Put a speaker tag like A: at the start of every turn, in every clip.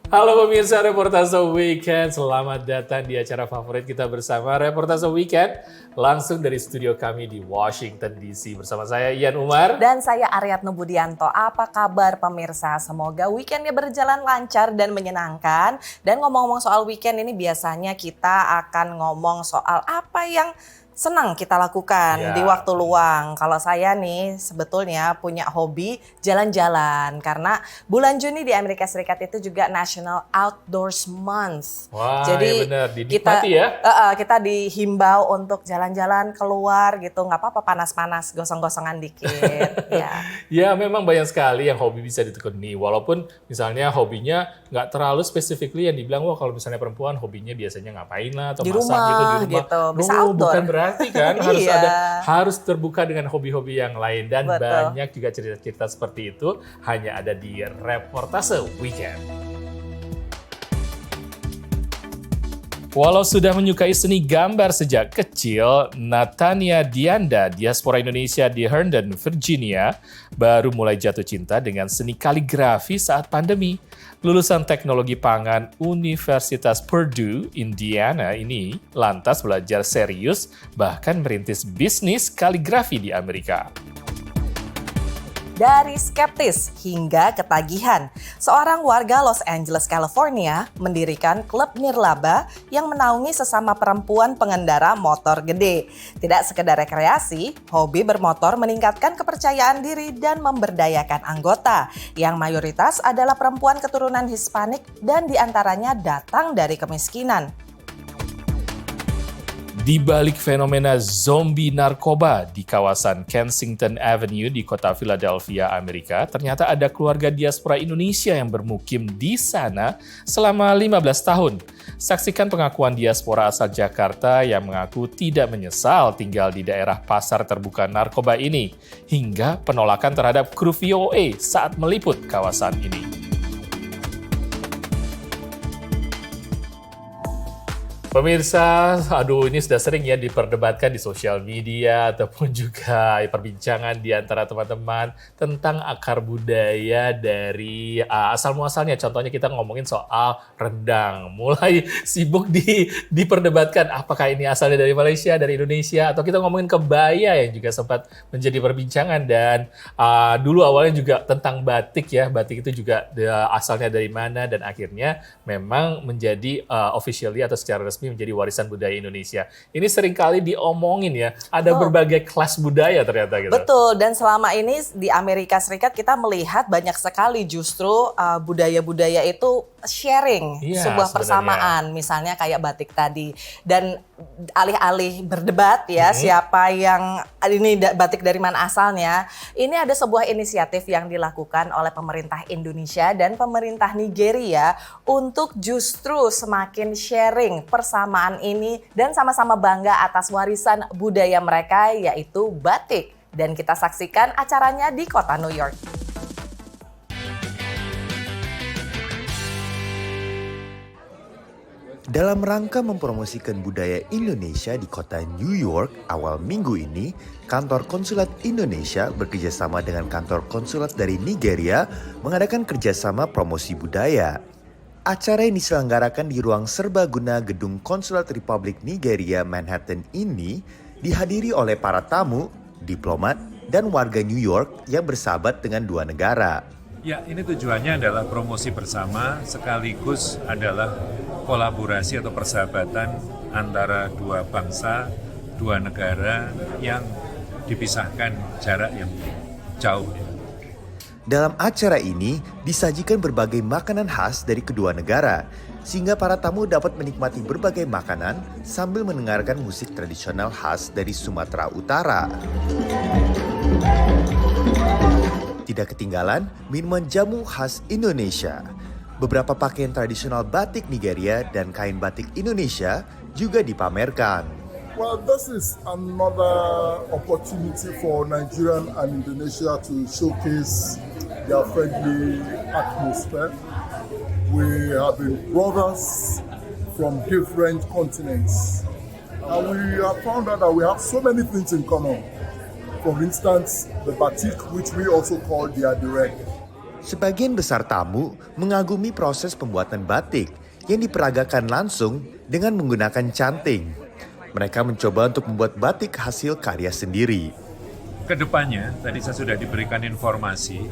A: Halo pemirsa Reportase Weekend, selamat datang di acara favorit kita bersama Reportase Weekend langsung dari studio kami di Washington DC bersama saya Ian Umar
B: dan saya Aryatno Budianto. Apa kabar pemirsa? Semoga weekendnya berjalan lancar dan menyenangkan. Dan ngomong-ngomong soal weekend ini biasanya kita akan ngomong soal apa yang senang kita lakukan di waktu luang. Kalau saya nih sebetulnya punya hobi jalan-jalan karena bulan Juni di Amerika Serikat itu juga National Outdoors Month.
A: Wah,
B: jadi
A: ya benar,
B: kita dihimbau untuk jalan-jalan keluar gitu, nggak apa-apa panas-panas, gosong-gosongan dikit.
A: Ya memang banyak sekali yang hobi bisa ditekuni. Walaupun misalnya hobinya nggak terlalu specifically yang dibilang wah kalau misalnya perempuan hobinya biasanya ngapain lah atau
B: di
A: masak
B: rumah, gitu. Bisa outdoor.
A: Bukan berarti kan harus terbuka dengan hobi-hobi yang lain dan banyak juga cerita-cerita seperti itu hanya ada di Reportase Weekend. Walau sudah menyukai seni gambar sejak kecil, Natania Dianda, diaspora Indonesia di Herndon, Virginia, baru mulai jatuh cinta dengan seni kaligrafi saat pandemi. Lulusan teknologi pangan Universitas Purdue, Indiana ini lantas belajar serius bahkan merintis bisnis kaligrafi di Amerika.
B: Dari skeptis hingga ketagihan, seorang warga Los Angeles, California mendirikan klub nirlaba yang menaungi sesama perempuan pengendara motor gede. Tidak sekedar rekreasi, hobi bermotor meningkatkan kepercayaan diri dan memberdayakan anggota, yang mayoritas adalah perempuan keturunan Hispanik dan diantaranya datang dari kemiskinan.
A: Di balik fenomena zombie narkoba di kawasan Kensington Avenue di kota Philadelphia, Amerika, ternyata ada keluarga diaspora Indonesia yang bermukim di sana selama 15 tahun. Saksikan pengakuan diaspora asal Jakarta yang mengaku tidak menyesal tinggal di daerah pasar terbuka narkoba ini, hingga penolakan terhadap kru VOA saat meliput kawasan ini. Pemirsa, ini sudah sering ya diperdebatkan di sosial media ataupun juga perbincangan di antara teman-teman tentang akar budaya dari asal-muasalnya. Contohnya kita ngomongin soal rendang. Mulai sibuk diperdebatkan apakah ini asalnya dari Malaysia, dari Indonesia, atau kita ngomongin kebaya yang juga sempat menjadi perbincangan. Dan dulu awalnya juga tentang batik ya. Batik itu juga asalnya dari mana dan akhirnya memang menjadi officially atau secara resmi menjadi warisan budaya Indonesia. Ini seringkali diomongin ya, ada berbagai kelas budaya ternyata gitu.
B: Betul, dan selama ini di Amerika Serikat kita melihat banyak sekali justru budaya-budaya itu sharing sebuah persamaan, misalnya kayak batik tadi. Dan alih-alih berdebat ya siapa yang ini batik dari mana asalnya, ini ada sebuah inisiatif yang dilakukan oleh pemerintah Indonesia dan pemerintah Nigeria untuk justru semakin sharing persamaan ini dan sama-sama bangga atas warisan budaya mereka yaitu batik. Dan kita saksikan acaranya di kota New York.
C: Dalam rangka mempromosikan budaya Indonesia di kota New York awal minggu ini, kantor konsulat Indonesia bekerjasama dengan kantor konsulat dari Nigeria mengadakan kerjasama promosi budaya. Acara yang diselenggarakan di ruang serbaguna Gedung Konsulat Republik Nigeria Manhattan ini dihadiri oleh para tamu, diplomat, dan warga New York yang bersahabat dengan dua negara.
D: Ya, ini tujuannya adalah promosi bersama sekaligus adalah kolaborasi atau persahabatan antara dua bangsa, dua negara yang dipisahkan jarak yang jauh.
C: Dalam acara ini disajikan berbagai makanan khas dari kedua negara, sehingga para tamu dapat menikmati berbagai makanan sambil mendengarkan musik tradisional khas dari Sumatera Utara. Tidak ketinggalan minuman jamu khas Indonesia. Beberapa pakaian tradisional batik Nigeria dan kain batik Indonesia juga dipamerkan.
E: Well, this is another opportunity for Nigerian and Indonesia to showcase their friendly atmosphere. We have been brothers from different continents. And we have found out that we have so many things in common. For instance, the batik, which we also call the adirek.
C: Sebagian besar tamu mengagumi proses pembuatan batik yang diperagakan langsung dengan menggunakan canting. Mereka mencoba untuk membuat batik hasil karya sendiri.
D: Kedepannya, tadi saya sudah diberikan informasi,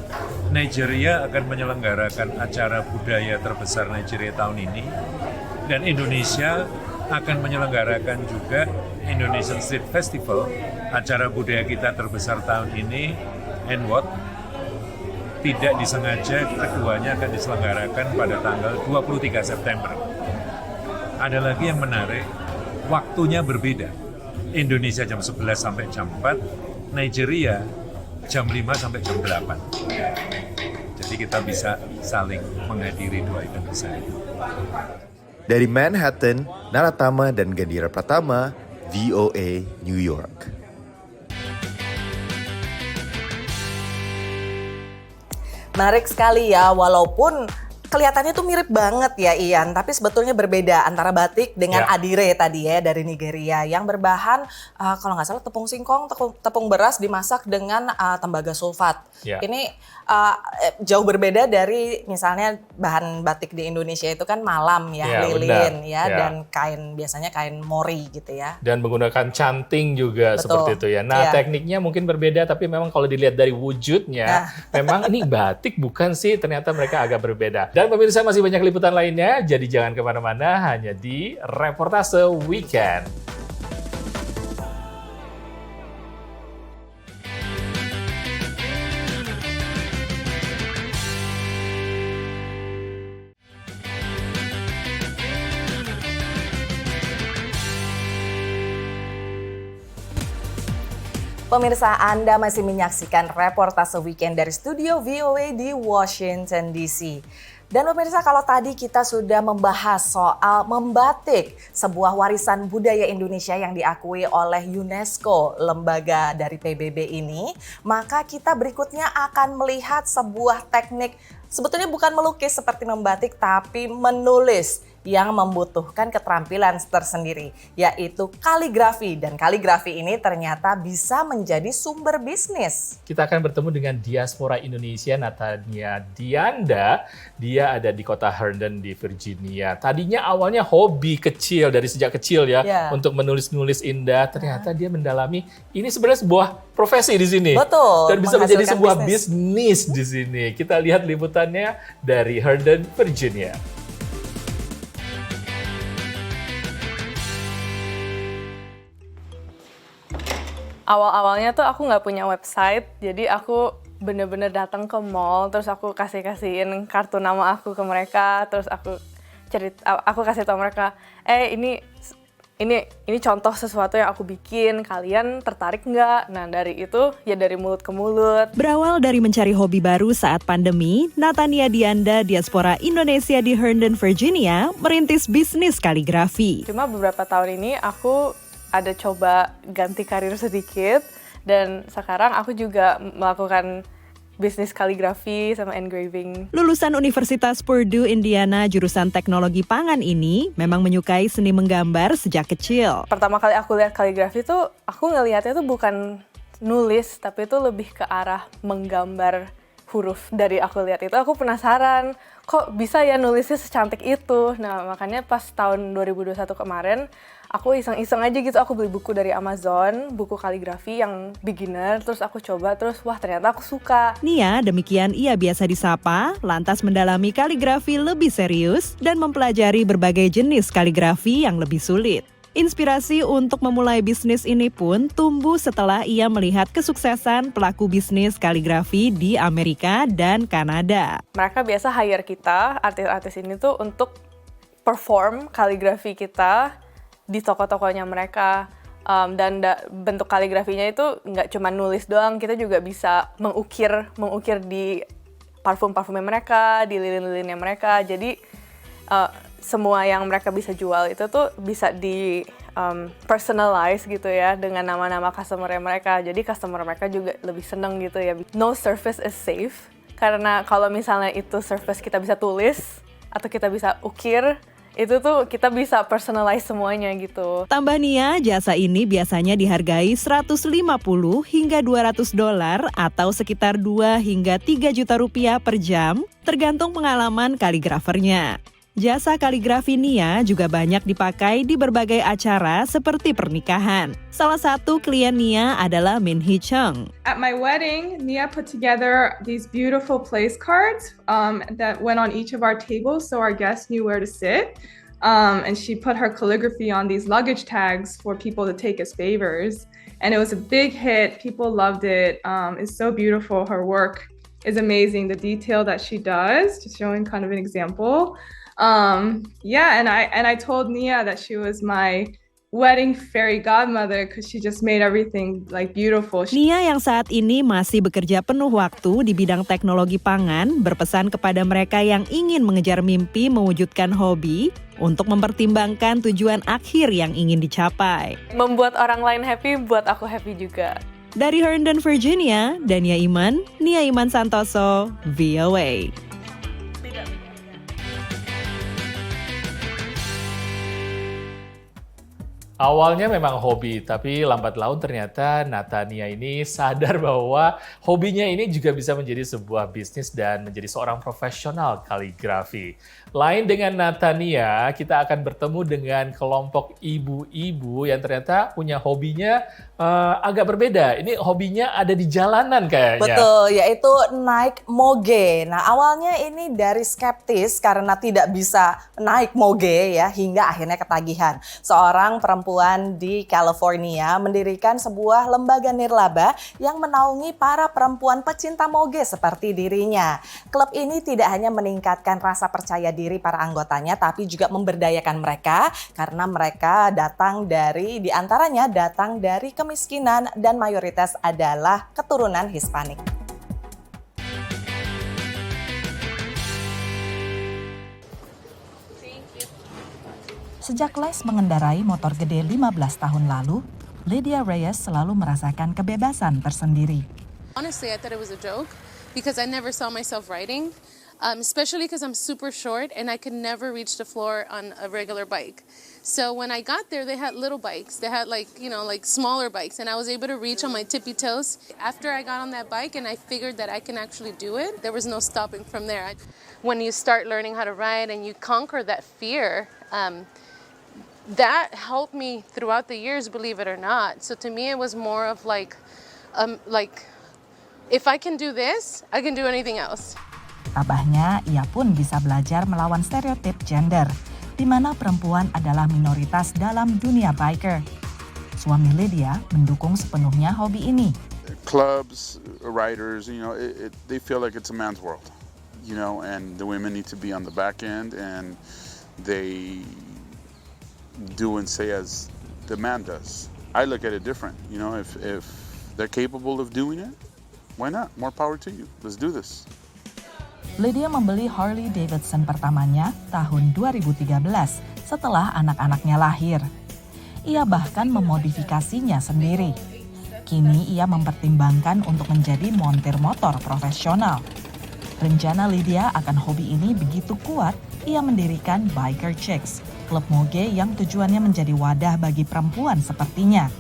D: Nigeria akan menyelenggarakan acara budaya terbesar Nigeria tahun ini, dan Indonesia akan menyelenggarakan juga Indonesian Street Festival, acara budaya kita terbesar tahun ini, and what? Tidak disengaja, keduanya akan diselenggarakan pada tanggal 23 September. Ada lagi yang menarik, waktunya berbeda. Indonesia jam 11 sampai jam 4, Nigeria jam 5 sampai jam 8. Jadi kita bisa saling menghadiri dua event besar.
C: Dari Manhattan, Naratama dan Gandhira Pratama, VOA New York.
B: Menarik sekali ya, walaupun kelihatannya tuh mirip banget ya Ian, tapi sebetulnya berbeda antara batik dengan adire tadi ya dari Nigeria yang berbahan kalau nggak salah tepung singkong, tepung beras dimasak dengan tembaga sulfat. Ini jauh berbeda dari misalnya bahan batik di Indonesia itu kan malam ya, lilin dan kain biasanya kain mori gitu ya.
A: Dan menggunakan canting juga seperti itu ya. Nah tekniknya mungkin berbeda tapi memang kalau dilihat dari wujudnya memang ini batik bukan sih, ternyata mereka agak berbeda. Dan pemirsa masih banyak liputan lainnya, jadi jangan kemana-mana, hanya di Reportase Weekend.
B: Pemirsa, Anda masih menyaksikan Reportase Weekend dari studio VOA di Washington DC. Dan pemirsa, kalau tadi kita sudah membahas soal membatik, sebuah warisan budaya Indonesia yang diakui oleh UNESCO, lembaga dari PBB ini, maka kita berikutnya akan melihat sebuah teknik, sebetulnya bukan melukis seperti membatik, tapi menulis yang membutuhkan keterampilan tersendiri, yaitu kaligrafi. Dan kaligrafi ini ternyata bisa menjadi sumber bisnis.
A: Kita akan bertemu dengan diaspora Indonesia, Natania Dianda. Dia ada di kota Herndon di Virginia. Tadinya awalnya hobi kecil, dari sejak kecil ya, untuk menulis-nulis indah. Ternyata dia mendalami, ini sebenarnya sebuah profesi di sini.
B: Betul.
A: Dan bisa menjadi sebuah bisnis di sini. Kita lihat liputannya dari Herndon, Virginia.
F: Awal-awalnya tuh aku nggak punya website, jadi aku bener-bener datang ke mall, terus aku kasihin kartu nama aku ke mereka, terus aku kasih tau mereka, ini contoh sesuatu yang aku bikin, kalian tertarik nggak? Nah dari itu ya dari mulut ke mulut.
G: Berawal dari mencari hobi baru saat pandemi, Natania Dianda, diaspora Indonesia di Herndon, Virginia, merintis bisnis kaligrafi.
F: Cuma beberapa tahun ini aku ada coba ganti karir sedikit, dan sekarang aku juga melakukan bisnis kaligrafi sama engraving.
G: Lulusan Universitas Purdue, Indiana, jurusan teknologi pangan ini memang menyukai seni menggambar sejak kecil.
F: Pertama kali aku lihat kaligrafi tuh, aku ngelihatnya tuh bukan nulis, tapi itu lebih ke arah menggambar huruf. Dari aku lihat itu, aku penasaran, kok bisa ya nulisnya secantik itu? Nah, makanya pas tahun 2021 kemarin, aku iseng-iseng aja gitu, aku beli buku dari Amazon, buku kaligrafi yang beginner, terus aku coba, terus wah ternyata aku suka.
G: Nia, demikian ia biasa disapa, lantas mendalami kaligrafi lebih serius dan mempelajari berbagai jenis kaligrafi yang lebih sulit. Inspirasi untuk memulai bisnis ini pun tumbuh setelah ia melihat kesuksesan pelaku bisnis kaligrafi di Amerika dan Kanada.
F: Mereka biasa hire kita, artis-artis ini tuh untuk perform kaligrafi kita di toko-tokonya mereka. Dan bentuk kaligrafinya itu nggak cuma nulis doang, kita juga bisa mengukir di parfum-parfumnya mereka, di lilin-lilinnya mereka. Jadi semua yang mereka bisa jual itu tuh bisa di personalize gitu ya dengan nama-nama customer mereka. Jadi customer mereka juga lebih seneng gitu ya. No surface is safe, karena kalau misalnya itu surface kita bisa tulis atau kita bisa ukir, itu tuh kita bisa personalize semuanya gitu.
G: Tambah Nia, jasa ini biasanya dihargai 150 hingga $200 atau sekitar 2 hingga 3 juta rupiah per jam, tergantung pengalaman kaligrafernya. Jasa kaligrafi Nia juga banyak dipakai di berbagai acara seperti pernikahan. Salah satu klien Nia adalah Min Hee Chung.
H: At my wedding, Nia put together these beautiful place cards that went on each of our tables so our guests knew where to sit. And she put her calligraphy on these luggage tags for people to take as favors. And it was a big hit. People loved it. It's so beautiful. Her work is amazing. The detail that she does, just showing kind of an example. And I told Nia that she was my wedding fairy godmother because she just made everything like beautiful.
G: Nia yang saat ini masih bekerja penuh waktu di bidang teknologi pangan berpesan kepada mereka yang ingin mengejar mimpi mewujudkan hobi untuk mempertimbangkan tujuan akhir yang ingin dicapai.
F: Membuat orang lain happy, buat aku happy juga.
G: Dari Herndon, Virginia, Dania Iman, Nia Iman Santoso, VOA.
A: Awalnya memang hobi, tapi lambat laun ternyata Natania ini sadar bahwa hobinya ini juga bisa menjadi sebuah bisnis dan menjadi seorang profesional kaligrafi. Lain dengan Natania, kita akan bertemu dengan kelompok ibu-ibu yang ternyata punya hobinya agak berbeda. Ini hobinya ada di jalanan kayaknya.
B: Betul, yaitu naik moge. Nah, awalnya ini dari skeptis karena tidak bisa naik moge ya, hingga akhirnya ketagihan. Seorang perempuan di California mendirikan sebuah lembaga nirlaba yang menaungi para perempuan pecinta moge seperti dirinya. Klub ini tidak hanya meningkatkan rasa percaya diri para anggotanya, tapi juga memberdayakan mereka karena mereka diantaranya datang dari kemiskinan dan mayoritas adalah keturunan Hispanik.
I: Sejak les mengendarai motor gede 15 tahun lalu, Lydia Reyes selalu merasakan kebebasan tersendiri.
J: Honestly, I thought it was a joke because I never saw myself riding, especially because I'm super short and I could never reach the floor on a regular bike. So when I got there, they had little bikes. They had like smaller bikes, and I was able to reach on my tippy toes. After I got on that bike and I figured that I can actually do it, there was no stopping from there. When you start learning how to ride and you conquer that fear, that helped me throughout the years, believe it or not. So to me, it was more of like if I can do this, I can do anything else.
I: Tabahnya, ia pun bisa belajar melawan stereotip gender, di mana perempuan adalah minoritas dalam dunia biker. Suami Lydia mendukung sepenuhnya hobi ini.
K: Clubs, riders, they feel like it's a man's world, and the women need to be on the back end, and they do and say as the man does. I look at it different. If they're capable of doing it, why not? More power to you. Let's do this.
I: Lydia membeli Harley Davidson pertamanya tahun 2013 setelah anak-anaknya lahir. Ia bahkan memodifikasinya sendiri. Kini ia mempertimbangkan untuk menjadi montir motor profesional. Rencana Lydia akan hobi ini begitu kuat, ia mendirikan Biker Chicks, klub moge yang tujuannya menjadi wadah bagi perempuan sepertinya.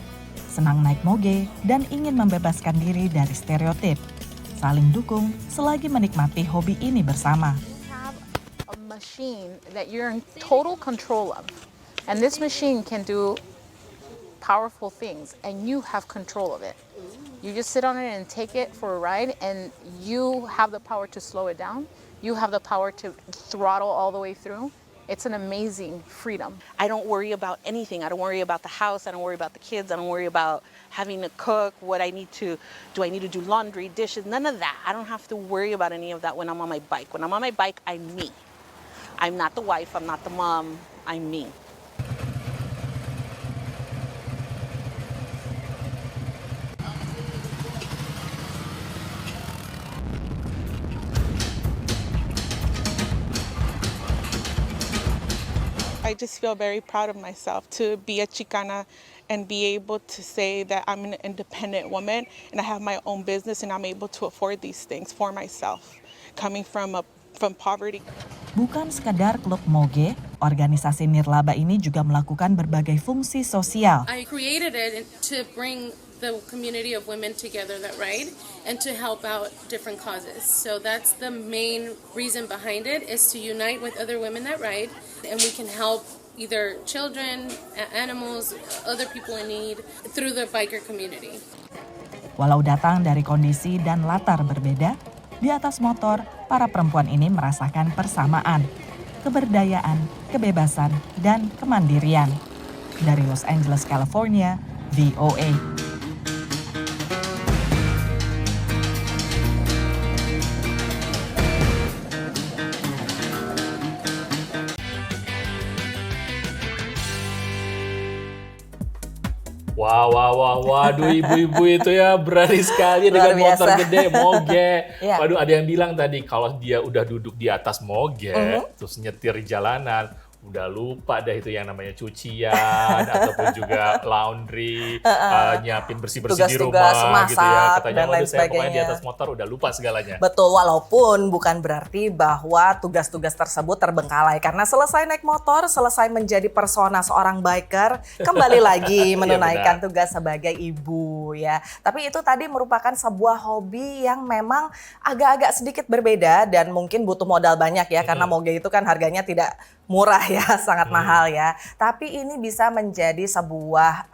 I: Senang naik moge dan ingin membebaskan diri dari stereotip. Saling dukung selagi menikmati hobi ini bersama.
L: Have a machine that you're in total control of. And this machine can do powerful things and you have control of it. You just sit on it and take it for a ride and you have the power to slow it down. You have the power to throttle all the way through. It's an amazing freedom.
M: I don't worry about anything. I don't worry about the house. I don't worry about the kids. I don't worry about having to cook, do I need to do laundry, dishes, none of that. I don't have to worry about any of that when I'm on my bike. When I'm on my bike, I'm me. I'm not the wife, I'm not the mom, I'm me.
N: I just feel very proud of myself to be a Chicana and be able to say that I'm an independent woman and I have my own business and I'm able to afford these things for myself. Coming from a from poverty.
I: Bukan sekadar klub moge, organisasi nirlaba ini juga melakukan berbagai fungsi sosial.
J: I created it to bring the community of women together that ride and to help out different causes. So that's the main reason behind it, is to unite with other women that ride, and we can help either children, animals, other people in need through the biker community.
I: Walau datang dari kondisi dan latar berbeda, di atas motor, para perempuan ini merasakan persamaan, keberdayaan, kebebasan, dan kemandirian. Dari Los Angeles, California, VOA.
A: Waduh, ibu-ibu itu ya berani sekali dengan motor gede, moge.
B: Yeah.
A: Waduh, ada yang bilang tadi kalau dia udah duduk di atas moge, terus nyetir di jalanan, udah lupa dah itu yang namanya cucian ataupun juga laundry, nyiapin bersih-bersih di rumah
B: masak,
A: gitu ya. Katanya
B: dan lain
A: waduh, saya pokoknya di
B: sebagainya.
A: atas motor udah lupa segalanya.
B: Betul, walaupun bukan berarti bahwa tugas-tugas tersebut terbengkalai. Karena selesai naik motor, selesai menjadi persona seorang biker, kembali lagi menunaikan tugas sebagai ibu ya. Tapi itu tadi merupakan sebuah hobi yang memang agak-agak sedikit berbeda dan mungkin butuh modal banyak ya. Karena moge itu kan harganya tidak murah ya, sangat mahal ya. Tapi ini bisa menjadi sebuah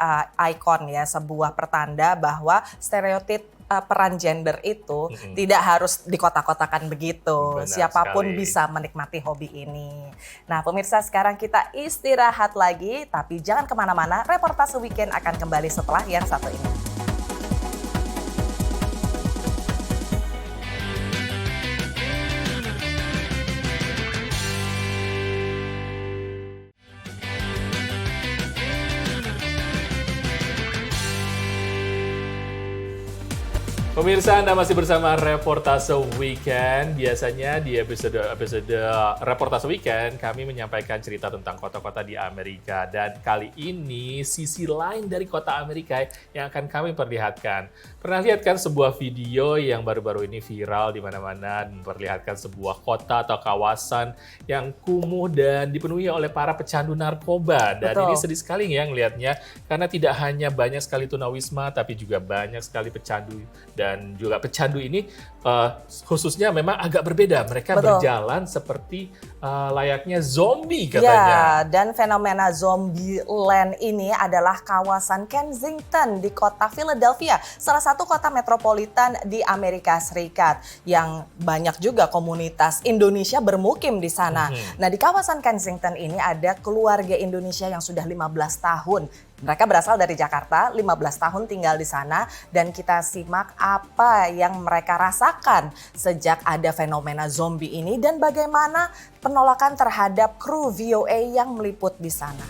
B: ikon ya, sebuah pertanda bahwa stereotip peran gender itu tidak harus dikotak-kotakan begitu.
A: Benar
B: Siapapun
A: sekali.
B: bisa menikmati hobi ini. Nah pemirsa, sekarang kita istirahat lagi, tapi jangan kemana-mana, reportase weekend akan kembali setelah yang satu ini.
A: Pemirsa, Anda masih bersama Reportase Weekend. Biasanya di episode Reportase Weekend kami menyampaikan cerita tentang kota-kota di Amerika. Dan kali ini sisi lain dari kota Amerika yang akan kami perlihatkan. Pernah lihat kan sebuah video yang baru-baru ini viral di mana-mana memperlihatkan sebuah kota atau kawasan yang kumuh dan dipenuhi oleh para pecandu narkoba. Dan
B: Betul.
A: ini sedih sekali ya ngelihatnya, karena tidak hanya banyak sekali tunawisma tapi juga banyak sekali pecandu. Dan juga pecandu ini khususnya memang agak berbeda. Mereka
B: Betul.
A: berjalan seperti layaknya zombie
B: Ya,
A: katanya.
B: dan fenomena zombie land ini adalah kawasan Kensington di kota Philadelphia, salah satu kota metropolitan di Amerika Serikat yang banyak juga komunitas Indonesia bermukim di sana. Nah, di kawasan Kensington ini ada keluarga Indonesia yang sudah 15 tahun. Mereka berasal dari Jakarta, 15 tahun tinggal di sana, dan kita simak apa yang mereka rasakan sejak ada fenomena zombie ini dan bagaimana penolakan terhadap kru VOA yang meliput di sana.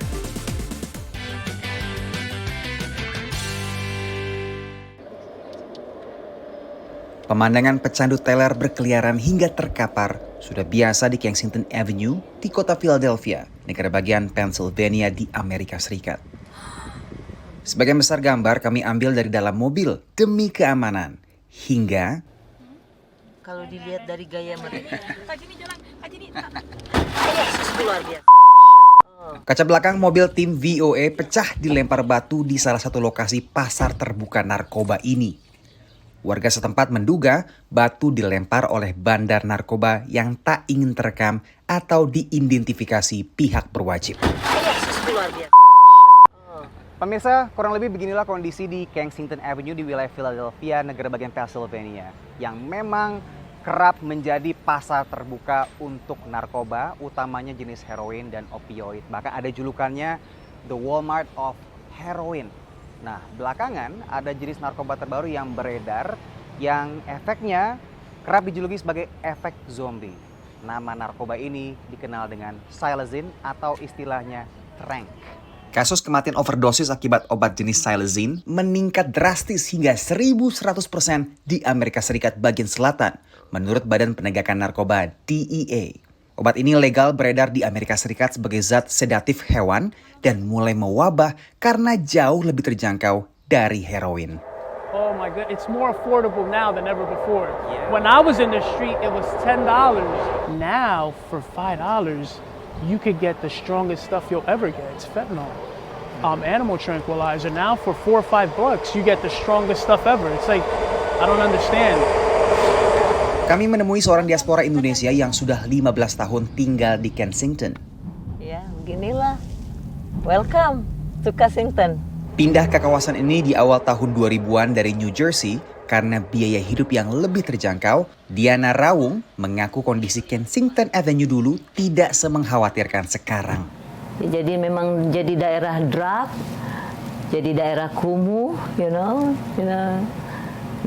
O: Pemandangan pecandu teler berkeliaran hingga terkapar sudah biasa di Kensington Avenue di kota Philadelphia, negara bagian Pennsylvania di Amerika Serikat. Sebagian besar gambar kami ambil dari dalam mobil demi keamanan. Hingga
P: kalau dilihat dari gaya mereka.
O: kaca belakang mobil tim VOA pecah dilempar batu di salah satu lokasi pasar terbuka narkoba ini. Warga setempat menduga batu dilempar oleh bandar narkoba yang tak ingin terekam atau diidentifikasi pihak berwajib.
Q: Pemirsa, kurang lebih beginilah kondisi di Kensington Avenue di wilayah Philadelphia, negara bagian Pennsylvania, yang memang kerap menjadi pasar terbuka untuk narkoba, utamanya jenis heroin dan opioid. Bahkan ada julukannya The Walmart of Heroin. Nah, belakangan ada jenis narkoba terbaru yang beredar yang efeknya kerap dijuluki sebagai efek zombie. Nama narkoba ini dikenal dengan Psilocin atau istilahnya Trank.
O: Kasus kematian overdosis akibat obat jenis Psilocin meningkat drastis hingga 1.100% di Amerika Serikat bagian selatan, menurut Badan Penegakan Narkoba DEA. Obat ini legal beredar di Amerika Serikat sebagai zat sedatif hewan dan mulai mewabah karena jauh lebih terjangkau dari heroin.
R: Oh my God, it's more affordable now than ever before. When I was in the street, it was $10. Now, for $5, you could get the strongest stuff you'll ever get. It's fentanyl. Animal tranquilizer. Now for $4 or $5, you get the strongest stuff ever. It's like, I don't understand.
O: Kami menemui seorang diaspora Indonesia yang sudah 15 tahun tinggal di Kensington.
P: Ya, beginilah. Welcome to Kensington.
O: Pindah ke kawasan ini di awal tahun 2000-an dari New Jersey karena biaya hidup yang lebih terjangkau. Diana Rawung mengaku kondisi Kensington Avenue dulu tidak semengkhawatirkan sekarang.
P: Jadi memang jadi daerah drug, jadi daerah kumuh, you know,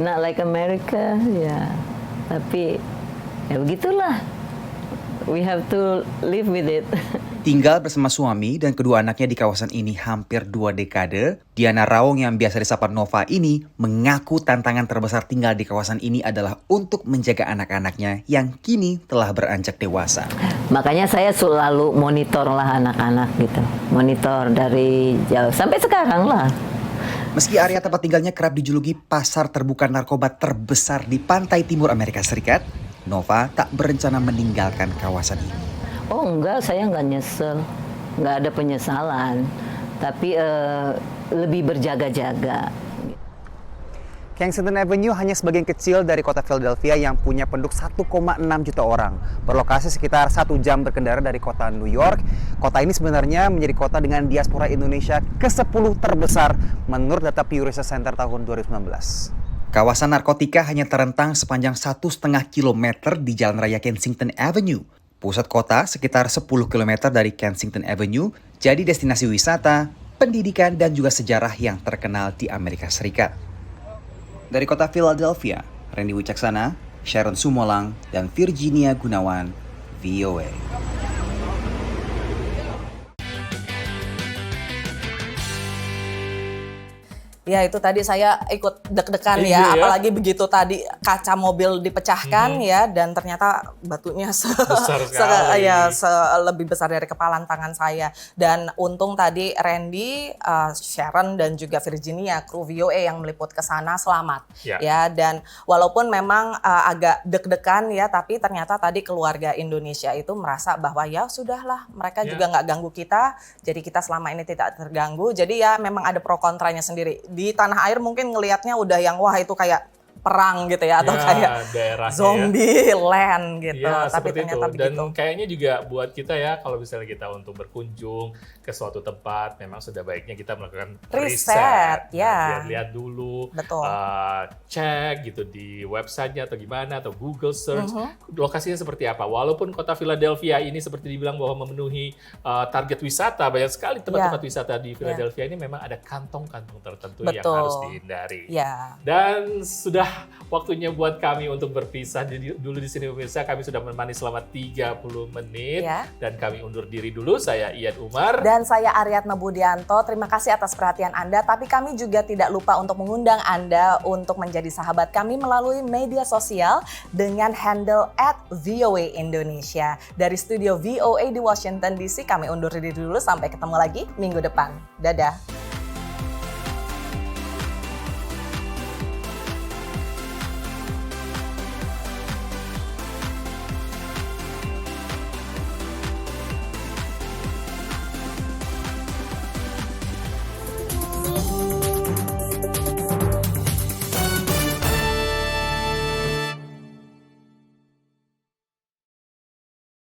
P: not like America, ya. Tapi ya begitulah. We have to live with it.
O: Tinggal bersama suami dan kedua anaknya di kawasan ini hampir 2 dekade, Diana Rawung yang biasa disapa Nova ini mengaku tantangan terbesar tinggal di kawasan ini adalah untuk menjaga anak-anaknya yang kini telah beranjak dewasa.
P: Makanya saya selalu monitor lah anak-anak gitu. Monitor dari jauh sampai sekarang lah.
O: Meski area tempat tinggalnya kerap dijuluki pasar terbuka narkoba terbesar di pantai timur Amerika Serikat, Nova tak berencana meninggalkan kawasan ini.
P: Oh enggak, saya enggak nyesel, enggak ada penyesalan, tapi lebih berjaga-jaga.
Q: Kensington Avenue hanya sebagian kecil dari kota Philadelphia yang punya penduduk 1,6 juta orang. Berlokasi sekitar 1 jam berkendara dari kota New York. Kota ini sebenarnya menjadi kota dengan diaspora Indonesia ke-10 terbesar menurut data Pew Research Center tahun 2019.
O: Kawasan narkotika hanya terentang sepanjang 1,5 kilometer di Jalan Raya Kensington Avenue. Pusat kota sekitar 10 km dari Kensington Avenue jadi destinasi wisata, pendidikan, dan juga sejarah yang terkenal di Amerika Serikat. Dari kota Philadelphia, Randy Wicaksana, Sharon Sumolang, dan Virginia Gunawan, VOA.
B: Ya itu tadi saya ikut deg-degan ya, apalagi begitu tadi kaca mobil dipecahkan ya, dan ternyata batunya lebih besar dari kepalan tangan saya. Dan untung tadi Randy, Sharon dan juga Virginia, kru VOA yang meliput ke sana selamat ya. Dan walaupun memang agak deg-degan ya, tapi ternyata tadi keluarga Indonesia itu merasa bahwa ya sudahlah, mereka juga nggak ganggu kita, jadi kita selama ini tidak terganggu. Jadi ya memang ada pro kontranya sendiri. Di tanah air mungkin ngelihatnya udah yang wah itu kayak perang gitu ya, atau kayak zombie land gitu.
A: Ya,
B: tapi ternyata
A: itu. Dan kayaknya juga buat kita ya, kalau misalnya kita untuk berkunjung ke suatu tempat, memang sudah baiknya kita melakukan riset ya. Lihat dulu, cek gitu di websitenya atau gimana, atau Google search lokasinya seperti apa. Walaupun kota Philadelphia ini seperti dibilang bahwa memenuhi target wisata, banyak sekali tempat-tempat wisata di Philadelphia ini memang ada kantong-kantong tertentu yang harus dihindari. Dan sudah waktunya buat kami untuk berpisah dulu di sini pemirsa. Kami sudah menemani selama 30 menit dan kami undur diri dulu. Saya Ian Umar
B: dan saya Aryatna Budianto. Terima kasih atas perhatian Anda, tapi kami juga tidak lupa untuk mengundang Anda untuk menjadi sahabat kami melalui media sosial dengan handle @VOA Indonesia. Dari studio VOA di Washington DC, kami undur diri dulu, sampai ketemu lagi minggu depan. Dadah.